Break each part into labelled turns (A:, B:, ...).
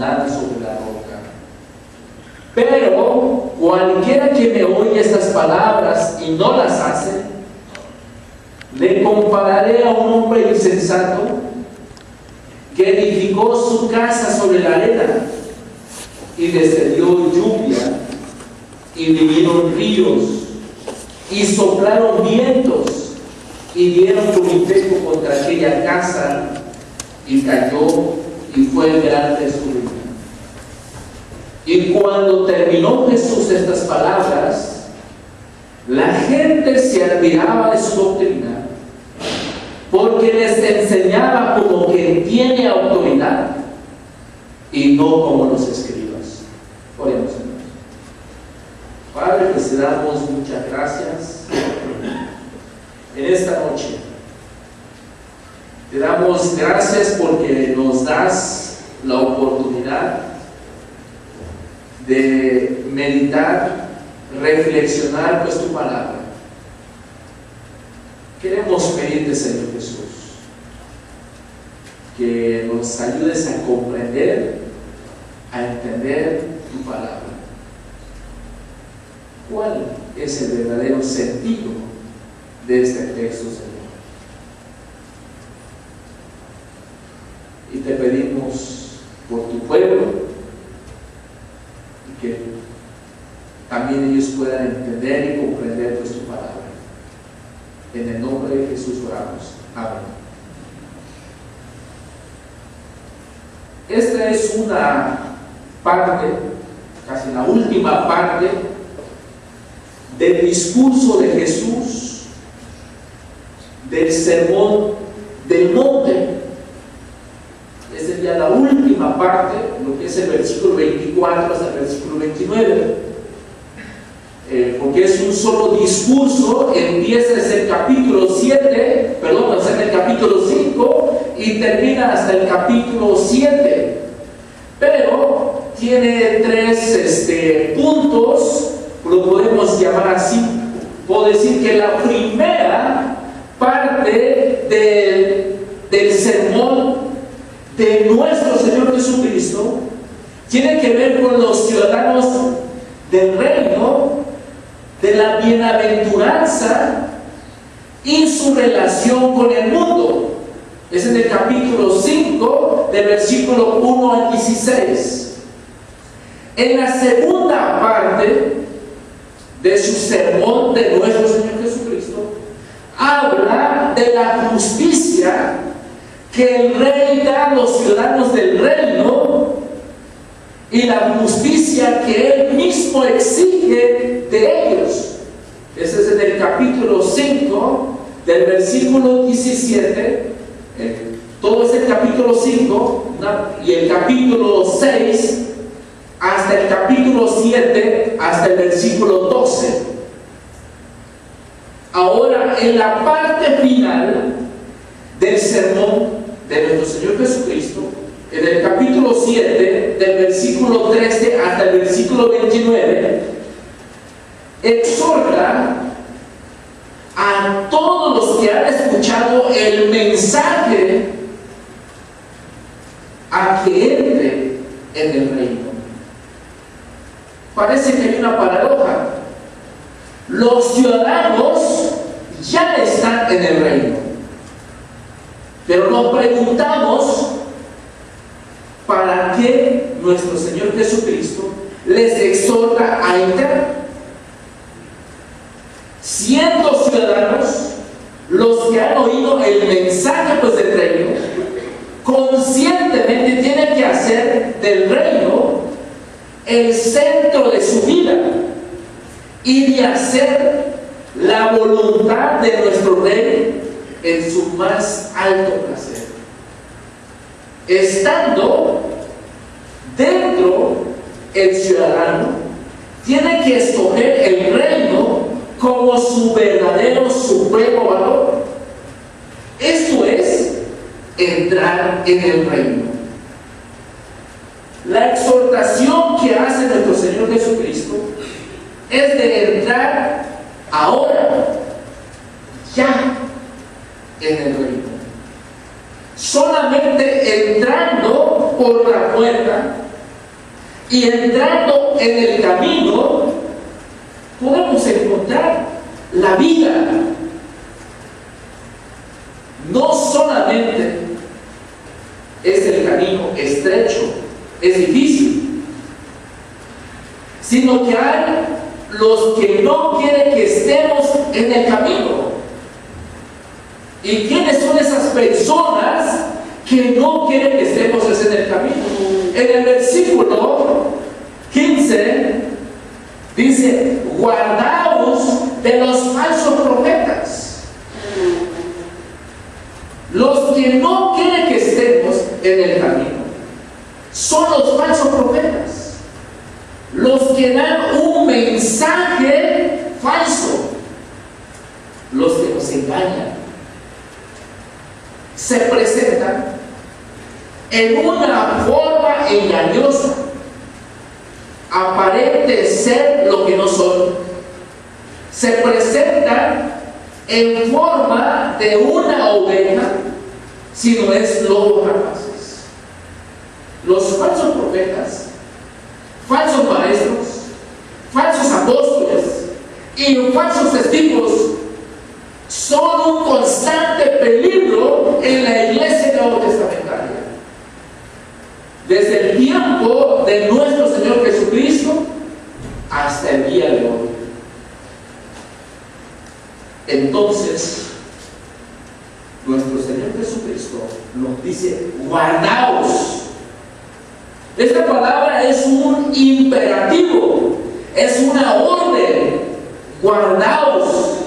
A: fundada sobre la roca. Pero cualquiera que me oye estas palabras y no las hace, le compararé a un hombre insensato que edificó su casa sobre la arena, y descendió lluvia, y vinieron ríos, y soplaron vientos, y dieron con impetu contra aquella casa, y cayó, y fue grande su ruina. Y cuando terminó Jesús estas palabras, la gente se admiraba de su doctrina, porque les enseñaba como que tiene autoridad y no como los escribas. Oremos, Señor. Padre, te damos muchas gracias en esta noche. Te damos gracias porque nos das la oportunidad de meditar, reflexionar pues tu palabra. Queremos pedirte, Señor Jesús, que nos ayudes a comprender, a entender tu palabra. ¿Cuál es el verdadero sentido de este texto, Señor? Y te pedimos por tu pueblo, y que también ellos puedan entender y comprender pues tu palabra. En el nombre de Jesús oramos. Amén. Esta es una parte, casi la última parte, del discurso de Jesús, del sermón del monte. Esta es ya la última parte, lo que es el versículo 24 hasta el versículo 29. Porque es un solo discurso, empieza desde el capítulo 7, perdón, desde el capítulo 5 y termina hasta el capítulo 7. Pero tiene tres puntos, lo podemos llamar así. Puedo decir que la primera parte del sermón de nuestro Señor Jesucristo tiene que ver con los ciudadanos del reino, de la bienaventuranza y su relación con el mundo. Es en el capítulo 5, del versículo 1 al 16. En la segunda parte de su sermón de nuestro Señor Jesucristo, habla de la justicia que el Rey da a los ciudadanos del reino y la justicia que Él mismo exige de ellos. Ese es en el capítulo 5, del versículo 17, todo es el capítulo 5, y el capítulo 6, hasta el capítulo 7, hasta el versículo 12. Ahora, en la parte final del sermón de nuestro Señor Jesucristo, en el capítulo 7, del versículo 13 hasta el versículo 29, exhorta a todos los que han escuchado el mensaje a que entre en el reino. Parece que hay una paradoja. Los ciudadanos ya están en el reino, pero nos preguntamos para qué nuestro Señor Jesucristo les exhorta a entrar. Siendo ciudadanos, los que han oído el mensaje pues del reino, conscientemente tienen que hacer del reino el centro de su vida y de hacer la voluntad de nuestro Rey en su más alto placer. Estando dentro, el ciudadano tiene que escoger el reino como su verdadero supremo valor. Esto es entrar en el reino. La exhortación que hace nuestro Señor Jesucristo es de entrar ahora, ya, en el reino. Solamente entrando por la puerta y entrando en el camino podemos encontrar la vida. No solamente es el camino estrecho, es difícil, sino que hay los que no quieren que estemos en el camino. ¿Y quiénes son esas personas que no quieren que estemos en el camino? En el versículo 15 dice: guardaos de los falsos profetas. Los que no quieren que estemos en el camino son los falsos profetas, los que dan un mensaje falso, los que nos engañan. Se presentan en una forma engañosa, aparente ser lo que no son. Se presentan en forma de una oveja, si no es lobos rapaces. Los falsos profetas, falsos maestros, falsos apóstoles y falsos testigos son un constante peligro en la iglesia neotestamentaria. Desde el tiempo de nuestro Señor Jesucristo hasta el día de hoy. Entonces, nuestro Señor Jesucristo nos dice: guardaos. Esta palabra es un imperativo, es una orden. Guardaos.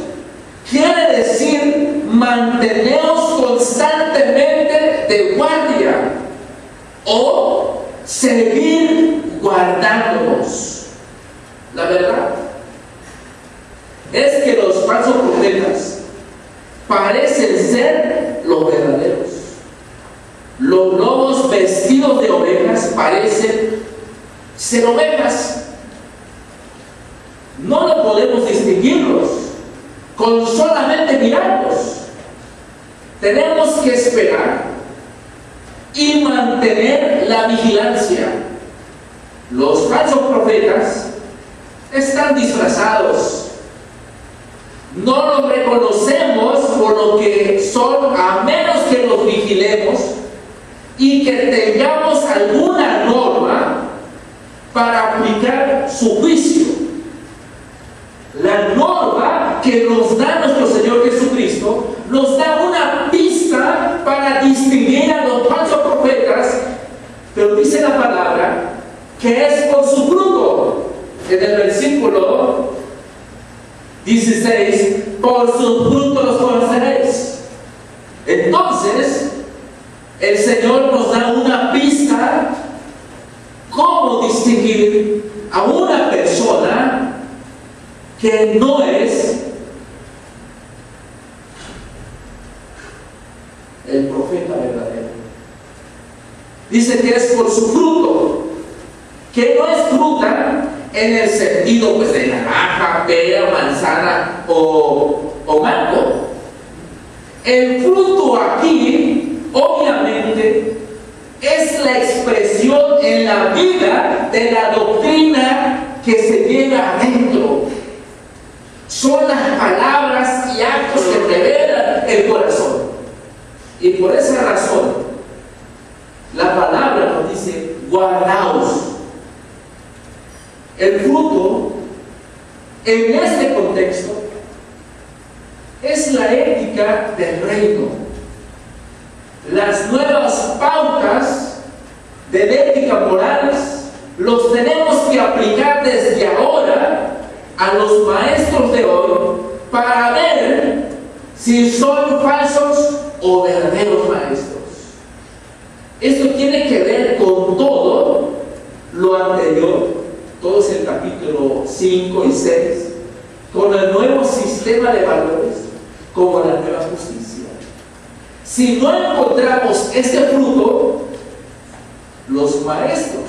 A: Quiere decir manteneos constantemente de guardia o seguir guardándonos. La verdad es que los falsos profetas parecen ser los verdaderos. Los lobos vestidos de ovejas parecen ser ovejas. No lo podemos distinguirlos con solamente mirarlos. Tenemos que esperar y mantener la vigilancia. Los falsos profetas están disfrazados. No los reconocemos por lo que son, a menos que los vigilemos y que tengamos alguna norma para aplicar su juicio. La norma que nos da nuestro Señor Jesucristo nos da una pista para distinguir a los falsos profetas, pero dice la palabra que es por su fruto. En el versículo 16: por su fruto los conoceréis. Entonces, el Señor nos da una pista cómo distinguir a una persona que no es el profeta verdadero. Dice que es por su fruto, que no es fruta en el sentido pues de naranja, pera, manzana o mango. El fruto aquí obviamente es la expresión en la vida de la doctrina que se lleva adentro. Son las palabras y actos que revelan el corazón. Y por esa razón, la palabra nos dice: guardaos. El fruto, en este contexto, es la ética del reino. Las nuevas pautas de ética morales los tenemos que aplicar desde ahora a los maestros de hoy para ver si son falsos o verdaderos maestros. Esto tiene que ver con todo lo anterior, todo es el capítulo 5 y 6, con el nuevo sistema de valores, como la nueva justicia. Si no encontramos este fruto, los maestros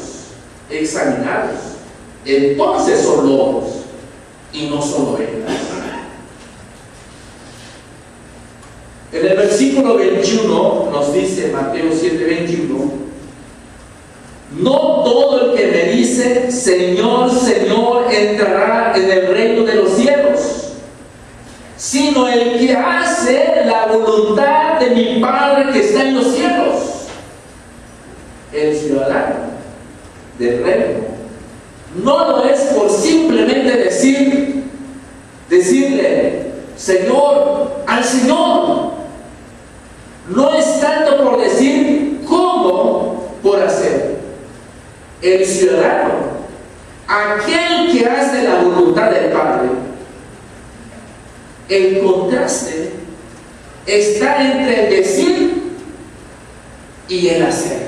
A: examinados entonces son lobos y no son ovejas. En el versículo 21 nos dice, Mateo 7:21, no todo el que me dice, Señor, Señor, entrará en el reino de los cielos, sino el que hace la voluntad de mi Padre que está en los cielos. El ciudadano del reino no lo es por simplemente decirle, Señor, al Señor. No es tanto por decir como por hacer. El ciudadano, aquel que hace la voluntad del Padre, el contraste está entre el decir y el hacer.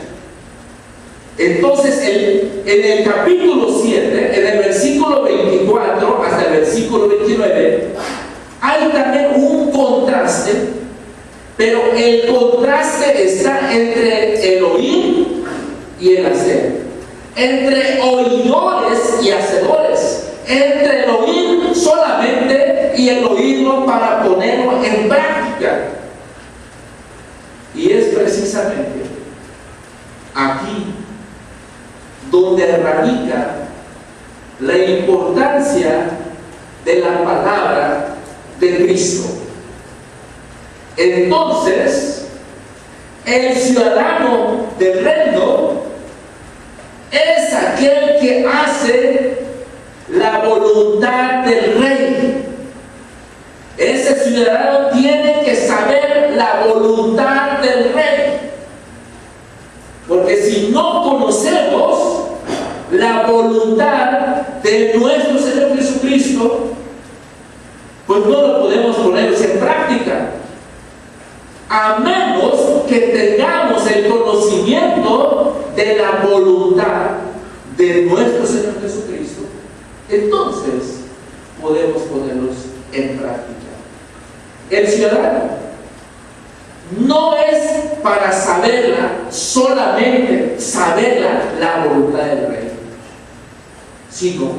A: Entonces, en el capítulo 7, en el versículo 24 hasta el versículo 29, hay también un contraste, pero el contraste está entre el oír y el hacer, entre oidores y hacedores, entre el oír solamente y el oírlo para ponerlo en práctica. Y es precisamente aquí donde radica la importancia de la palabra de Cristo. Entonces, el ciudadano del reino es aquel que hace la voluntad del rey. Ese ciudadano tiene que saber la voluntad del rey. Porque si no conocemos la voluntad de nuestro Señor Jesucristo, pues no lo podemos poner en práctica. A menos que tengamos el conocimiento de la voluntad de nuestro Señor Jesucristo, entonces podemos ponerlos en práctica. El ciudadano no es para solamente saberla la voluntad del rey, sino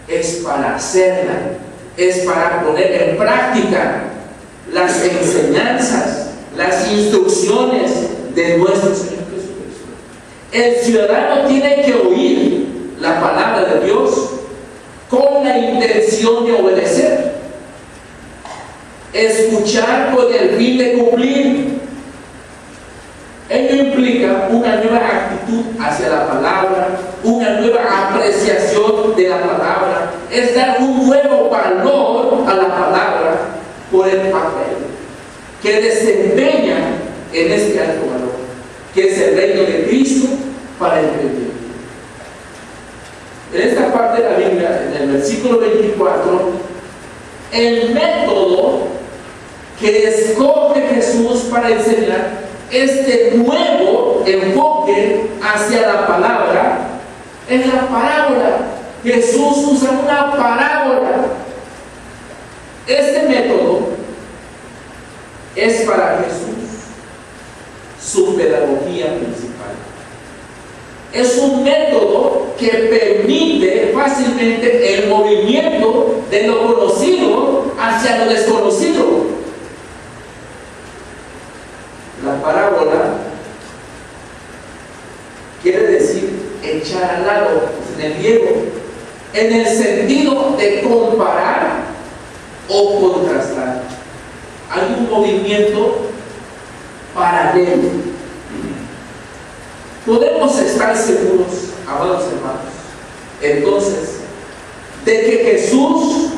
A: es para hacerla, es para poner en práctica las enseñanzas, las instrucciones de nuestro Señor Jesucristo. El ciudadano tiene que oír la palabra de Dios con la intención de obedecer, escuchar con el fin de cumplir. Ello implica una nueva actitud hacia la palabra, una nueva apreciación de la palabra, es dar un nuevo valor a la palabra por el papel que desempeña en este alto valor, que es el reino de Cristo para el creyente. En esta parte de la Biblia, en el versículo 24, el método que escoge Jesús para enseñar este nuevo enfoque hacia la palabra es la parábola. Jesús usa una parábola. Este método es para Jesús su pedagogía principal. Es un método que permite fácilmente el movimiento de lo conocido hacia lo desconocido. La parábola quiere decir echar al lado, en el griego, en el sentido de comparar o contrastar. Hay un movimiento paralelo. Podemos estar seguros, amados hermanos, entonces, de que Jesús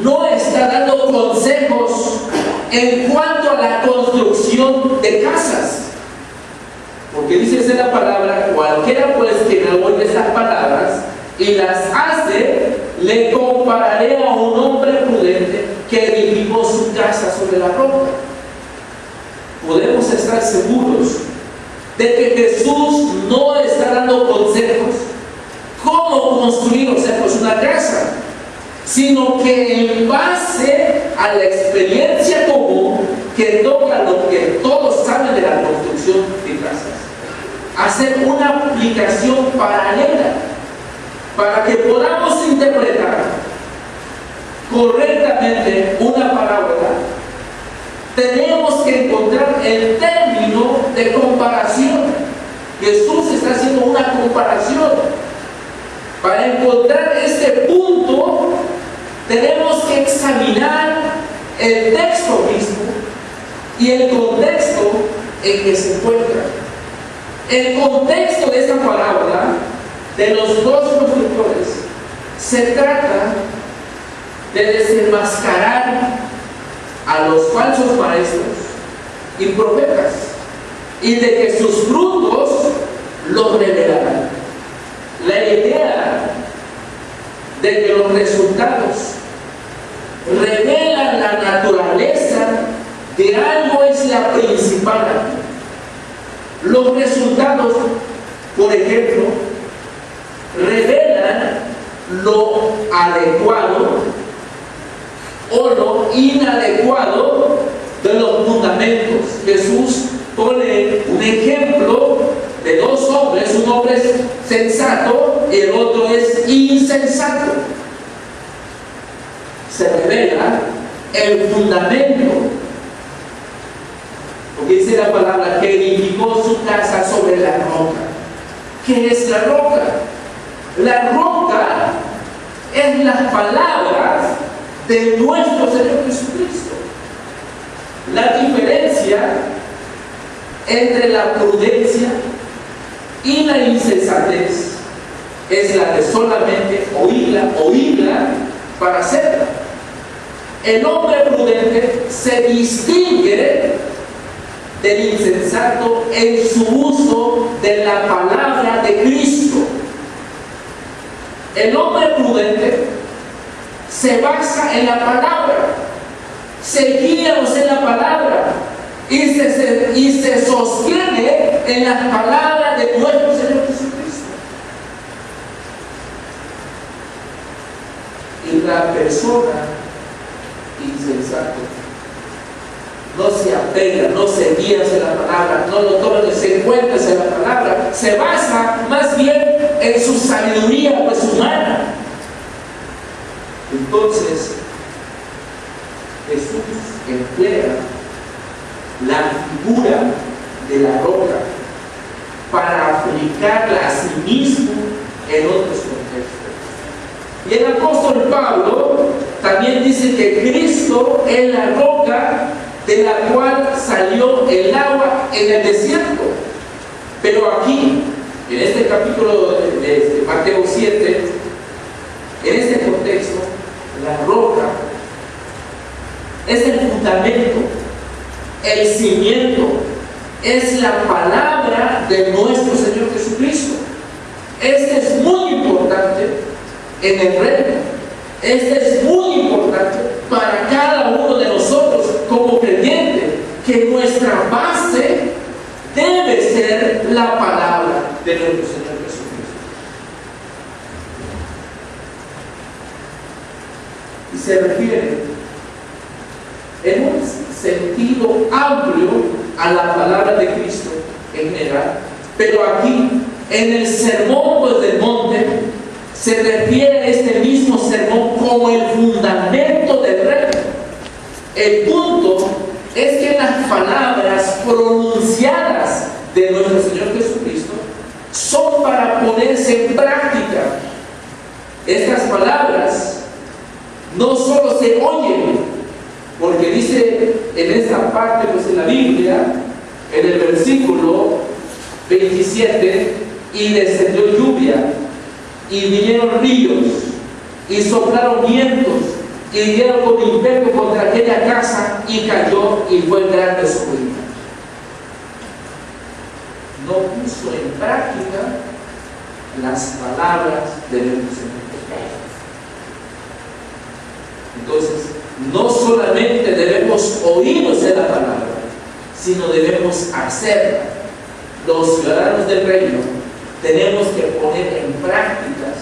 A: no está dando consejos en cuanto a la construcción de casas, porque dice la palabra: cualquiera pues que me oye estas palabras y las hace, le compararé a un hombre prudente que edificó su casa sobre la roca. Podemos estar seguros de que Jesús no está dando consejos cómo construir, pues una casa, sino que en base a la experiencia común que toca lo que todos saben de la construcción de casas, hacer una aplicación paralela para que podamos interpretar correctamente una parábola. Tenemos que encontrar el término de comparación Jesús está haciendo una comparación. Para encontrar este punto, tenemos que examinar el texto mismo y el contexto en que se encuentra. El contexto de esta parábola de los dos constructores se trata de desenmascarar a los falsos maestros y profetas y de que sus frutos los revelarán. La idea de que los resultados revelan la naturaleza de algo es la principal aquí. Los resultados, por ejemplo, revelan lo adecuado o lo inadecuado de los fundamentos. Jesús pone un ejemplo de dos hombres, un hombre es sensato y el otro es insensato. Se revela el fundamento, porque dice la palabra que edificó su casa sobre la roca. ¿Qué es la roca? La roca es las palabras de nuestro Señor Jesucristo. La diferencia entre la prudencia y la insensatez es la de solamente oírla para hacerla. El hombre prudente se distingue del insensato en su uso de la palabra de Cristo. El hombre prudente se basa en la palabra, se guía en la palabra y se sostiene en las palabras de nuestro Señor Jesucristo. Y la persona insensata no se apega, no se guía en la palabra, no lo toma en cuenta en la palabra, se basa más bien en su sabiduría pues humana. Entonces Jesús emplea la figura de la roca para aplicarla a sí mismo en otros contextos. Y el apóstol Pablo también dice que Cristo es la roca de la cual salió el agua en el desierto. Pero aquí, en este capítulo de Mateo 7, en este contexto, la roca es el fundamento, el cimiento, es la palabra de nuestro Señor Jesucristo. Este es muy importante en el reino. Este es muy importante para cada uno de nosotros como creyentes, que nuestra base debe ser la palabra de nuestro Señor Jesucristo. Y se refiere en un sentido amplio a la palabra de Cristo en general, pero aquí en el sermón pues, del monte se refiere a este mismo sermón como el fundamento del reino. El punto es que las palabras pronunciadas de nuestro Señor Jesucristo son para ponerse en práctica. Estas palabras no solo se oyen, porque dice en esta parte, pues en la Biblia, en el versículo 27, y descendió lluvia, y vinieron ríos, y soplaron vientos, y dieron con imperio contra aquella casa, y cayó, y fue grande su ruina. No puso en práctica las palabras de nuestro Señor. Entonces, no solamente debemos oír de la palabra, sino debemos hacerla. Los ciudadanos del reino tenemos que poner en práctica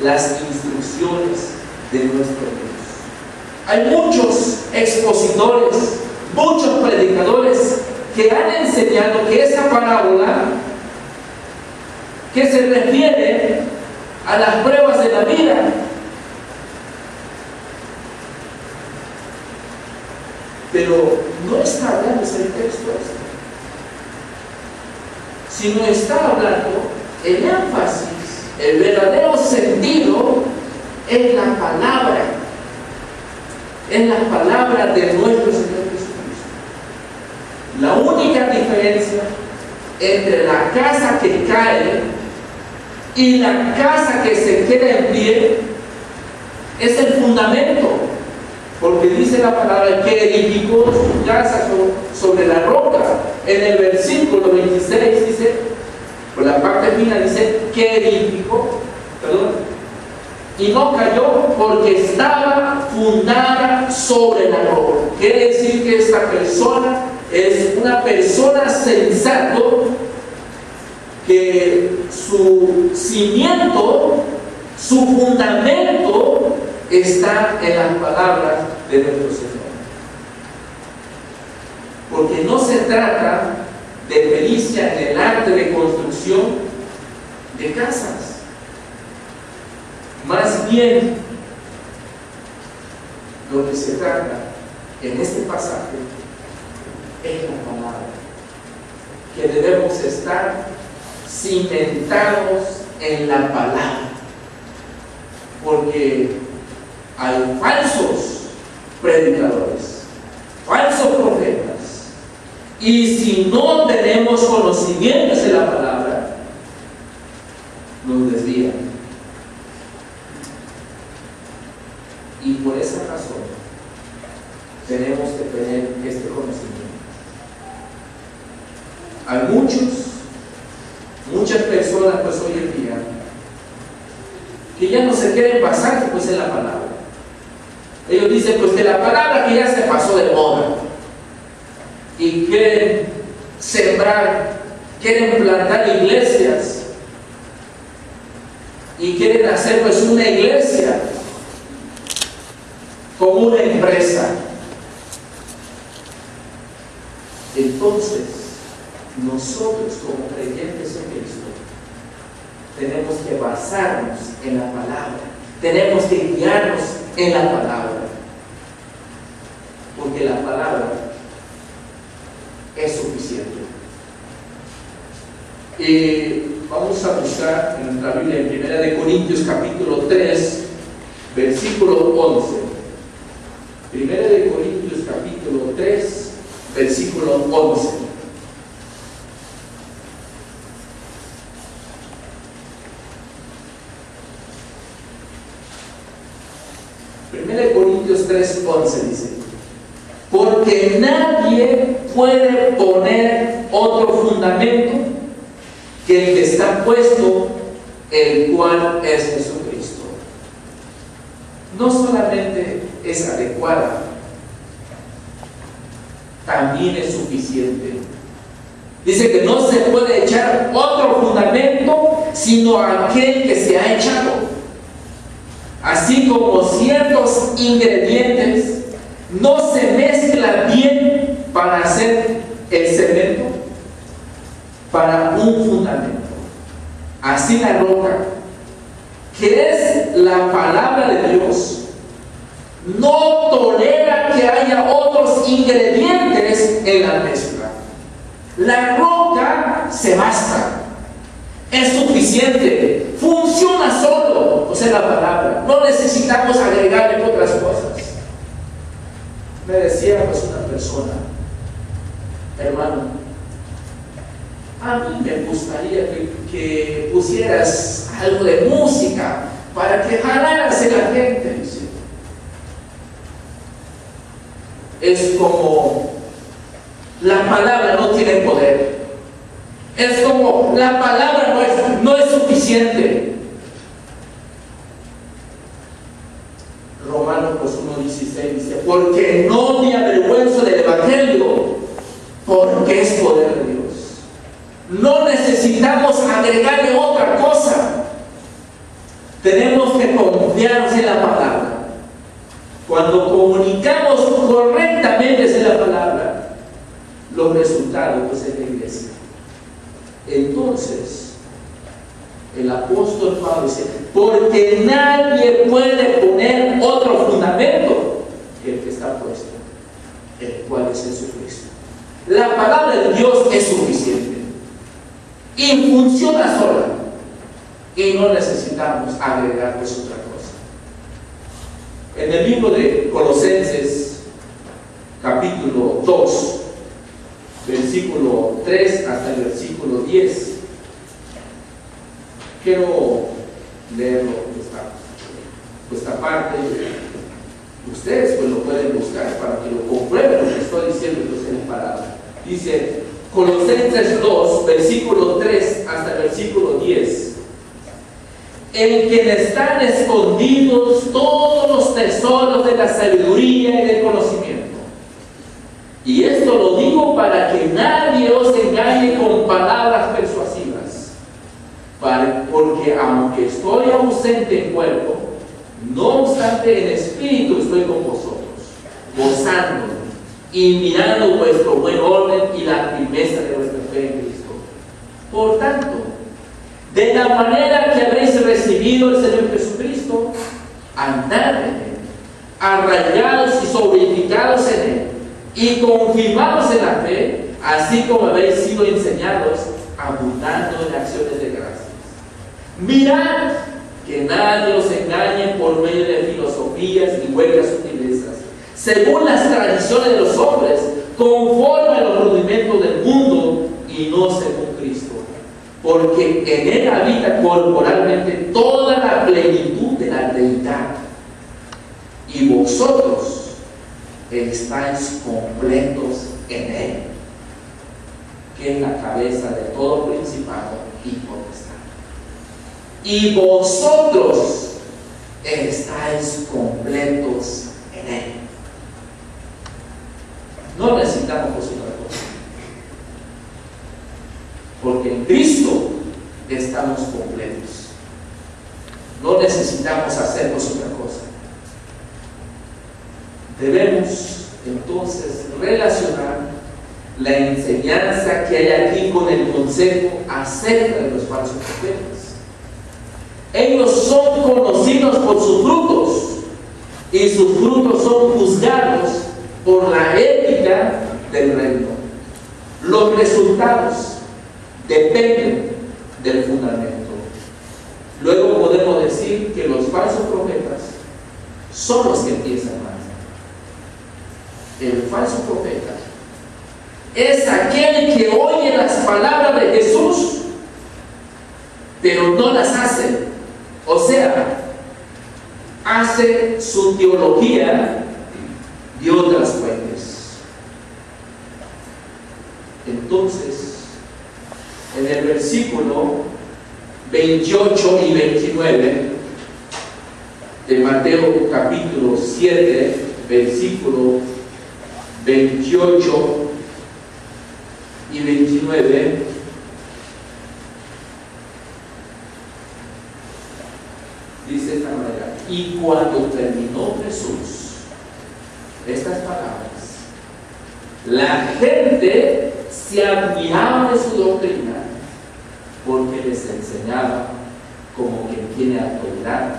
A: las instrucciones de nuestro Dios. Hay muchos expositores, muchos predicadores que han enseñado que esa parábola, que se refiere a las pruebas de la vida, pero no está hablando ese texto. sino está hablando, el énfasis, el verdadero sentido es la palabra. Es la palabra de nuestro Señor Jesucristo. La única diferencia entre la casa que cae y la casa que se queda en pie es el fundamento, porque dice la palabra que edificó su casa sobre la roca. En el versículo 26 dice, por la parte final dice que edificó, y no cayó porque estaba fundada sobre la roca. Quiere decir que esta persona es una persona sensata, que su cimiento, su fundamento está en las palabras de nuestro Señor. Porque no se trata de pericia en el arte de construcción de casas. Más bien, lo que se trata en este pasaje es la palabra, que debemos estar cimentados en la palabra, porque hay falsos predicadores, falsos profetas, y si no tenemos conocimientos de la palabra, nos desvían. Y por esa razón tenemos que tener este conocimiento. Hay muchas personas pues hoy en día que ya no se quieren basar pues en la palabra. Ellos dicen pues que la palabra que ya se pasó de moda, y quieren sembrar, quieren plantar iglesias y quieren hacer pues una iglesia como una empresa. Entonces, nosotros como creyentes en Cristo tenemos que basarnos en la palabra, tenemos que guiarnos en la palabra, porque la palabra es suficiente. Y vamos a buscar en nuestra Biblia en 1 Corintios capítulo 3 versículo 11. 1 Corintios capítulo 3 versículo 11. Corintios 3:11 dice: porque nadie puede poner otro fundamento que el que está puesto, el cual es Jesucristo. No solamente es adecuada, también es suficiente. Dice que no se puede echar otro fundamento sino aquel que se ha echado. Así como ciertos ingredientes no se mezclan bien para hacer el cemento, para un fundamento. Así la roca, que es la palabra de Dios, no tolera que haya otros ingredientes en la mezcla. La roca se basta, es suficiente, funciona solo, o sea, la palabra. No necesitamos agregarle otras cosas. Me decía pues una persona: hermano, a mí me gustaría que pusieras algo de música para que jalaras a la gente. Dice. Es como la palabra no tiene poder. Es como la palabra no es suficiente. Romanos pues 1:16 dice: porque no me avergüenzo del evangelio, porque es poder de Dios. No necesitamos agregarle otra cosa. Tenemos que confiarnos en la palabra. Cuando comunicamos correctamente en la palabra, los resultados pues en la iglesia. Entonces, el apóstol Pablo dice: porque nadie puede poner otro fundamento que el que está puesto, el cual es Jesucristo. La palabra de Dios es suficiente. y funciona sola, y no necesitamos agregar pues otra cosa. En el libro de Colosenses, capítulo 2, versículo 3 hasta el versículo 10, quiero leerlo esta parte. Ustedes pues lo pueden buscar para que lo comprueben lo que estoy diciendo en palabra. Dice Colosenses 2, versículo 3 hasta el versículo 10: en quien están escondidos todos los tesoros de la sabiduría y del conocimiento. Y esto lo digo para que nadie os engañe con palabras persuasivas, porque aunque estoy ausente en cuerpo, no obstante en espíritu estoy con vosotros, gozando y mirando vuestro buen orden y la firmeza de vuestra fe en Cristo. Por tanto, de la manera que habéis recibido el Señor Jesucristo, andad en Él, arraigados y solidificados en Él, y confirmados en la fe, así como habéis sido enseñados, abundando en acciones de gracias. Mirad que nadie os engañe por medio de filosofías y huecas sutilezas, según las tradiciones de los hombres, conforme a los rudimentos del mundo y no según Cristo. Porque en Él habita corporalmente toda la plenitud de la deidad, y vosotros estáis completos en Él, que es la cabeza de todo principado y potestad. Y vosotros estáis completos en Él. No necesitamos pues otra cosa, porque en Cristo estamos completos. No necesitamos hacernos otra cosa. Debemos entonces relacionar la enseñanza que hay aquí con el consejo acerca de los falsos profetas. Ellos son conocidos por sus frutos, y sus frutos son juzgados por la ética del reino. Los resultados dependen del fundamento. Luego podemos decir que los falsos profetas son los que empiezan mal. El falso profeta es aquel que oye las palabras de Jesús, pero no las hace. O sea, hace su teología de otras fuentes. Entonces, en el versículo 28 y 29 de Mateo capítulo 7, versículo 28 y 29, dice de esta manera: y cuando terminó Jesús estas palabras, la gente se admiraba de su doctrina, porque les enseñaba como quien tiene autoridad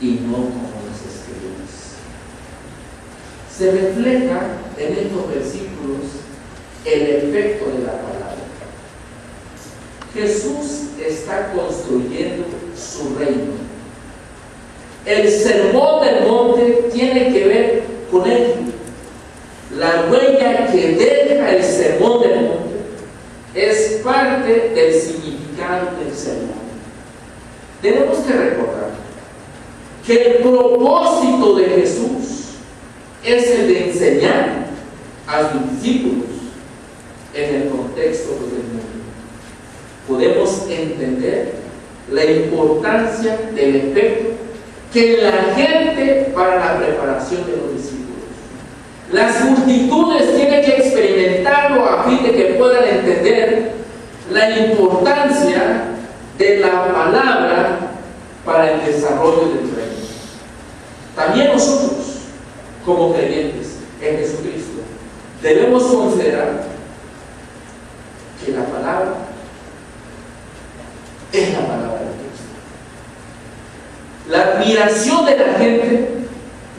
A: y no como los escribas. Se refleja en estos versículos el efecto de la palabra. Jesús está construyendo su reino. El sermón del monte tiene que ver con él. La huella que deja el sermón del monte es parte del significado del sermón. Tenemos que recordar que el propósito de Jesús es el de enseñar a sus discípulos en el contexto del mundo. Podemos entender la importancia del efecto que la gente para la preparación de los discípulos. Las multitudes tienen que experimentarlo a fin de que puedan entender la importancia de la palabra para el desarrollo del reino. También nosotros, como creyentes en Jesucristo, debemos considerar que la palabra es la palabra de Cristo. La admiración de la gente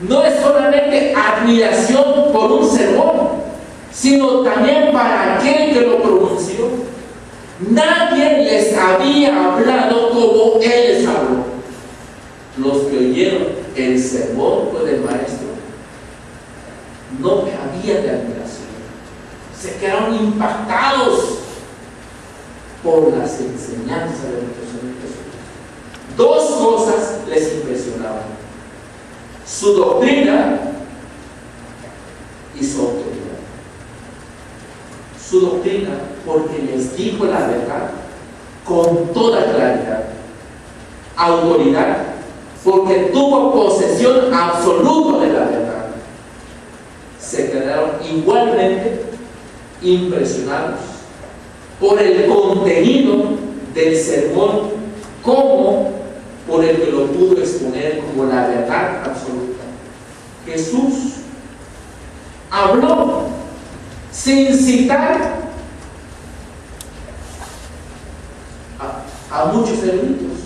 A: no es solamente admiración por un sermón, sino también para aquel que lo pronunció. Nadie les había hablado como Él les habló. Los que oyeron el sermón del maestro no cabían de admiración. Se quedaron impactados por las enseñanzas de nuestro Señor Jesús. Dos cosas les impresionaban: su doctrina y su autoridad. Su doctrina, porque les dijo la verdad con toda claridad. Autoridad, porque tuvo posesión absoluta de la verdad. Se quedaron igualmente impresionados por el contenido del sermón, como por el que lo pudo exponer como la verdad absoluta. Jesús habló sin citar a muchos eruditos,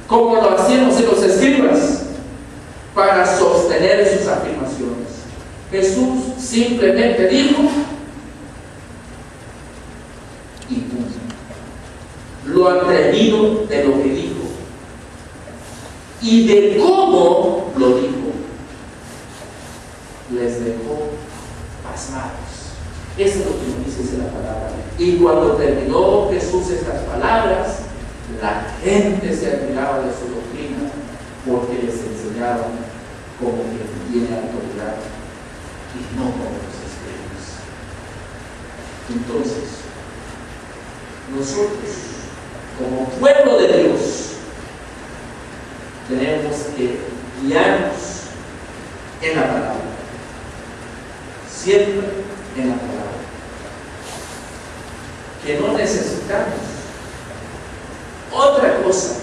A: como lo hacían los escribas para sostener sus afirmaciones. Jesús simplemente dijo y punto. Lo atrevido de lo que dijo y de cómo lo dijo les dejó pasmados. Eso es lo que nos dice la palabra. Y cuando terminó Jesús estas palabras, la gente se admiraba de su doctrina, porque les enseñaba como que tiene autoridad y no como los escribas. Entonces, nosotros, como pueblo de Dios, tenemos que guiarnos en la palabra, siempre en la palabra, que no necesitamos otra cosa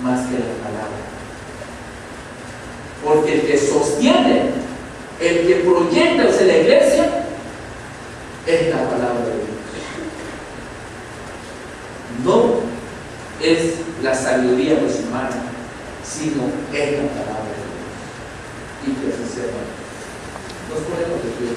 A: más que la palabra, porque el que sostiene, el que proyecta hacia la iglesia es la palabra de Dios, no es la sabiduría humana, sino es la palabra de Dios. Y que se sepa, nos ponemos de pie.